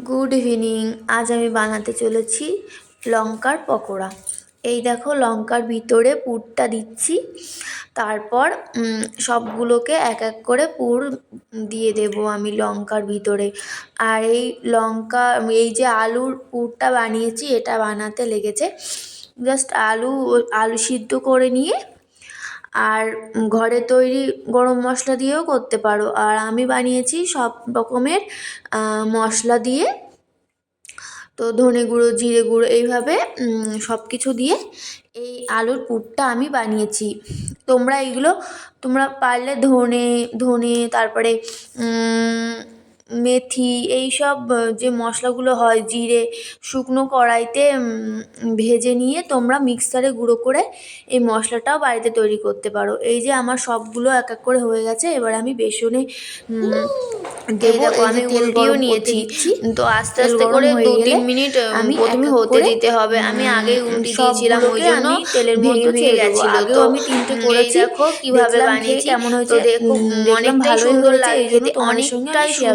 Good evening. আজ আমি বানাতে চলেছি লঙ্কার পকোড়া। এই দেখো লঙ্কার ভিতরে পুরটা দিচ্ছি, তারপর সবগুলোকে এক এক করে পুর দিয়ে দেব আমি লঙ্কার ভিতরে। আর এই যে আলুর পুরটা বানিয়েছি, এটা বানাতে লেগেছে জাস্ট আলু সিদ্ধ করে নিয়ে, আর ঘরে তৈরি গরম মশলা দিয়েও করতে পারো। আর আমি বানিয়েছি সব রকমের মশলা দিয়ে, তো ধনে গুঁড়ো, জিরে গুঁড়ো, এইভাবে সব কিছু দিয়ে এই আলুর পুরটা আমি বানিয়েছি। তোমরা পারলে ধনে তারপরে মেথি, এই সব যে মশলাগুলো হয়, জিরে শুকনো কড়াইতে ভেজে নিয়ে তোমরা মিক্সারে গুঁড়ো করে এই মশলাটাও বাড়িতে তৈরি করতে পারো। এই যে আমার সবগুলো এক এক করে হয়ে গেছে, এবার আমি বেসনে দেবো। আমি উল্টিয়েও নিয়েছি, তো আস্তে আস্তে করে 2-3 মিনিট আমি প্রথমে হতে দিতে হবে। আমি আগেই উল্টে দিয়েছিলাম, ওই জন্য তেলের মধ্যে ভেঙে গেছিলো। তো আমি 3টে করেছি, দেখো কিভাবে বানিয়েছি, কেমন হয়েছে। তো দেখো অনেকটাই সুন্দর লাগে, খেতে অনেকটাই সুন্দর।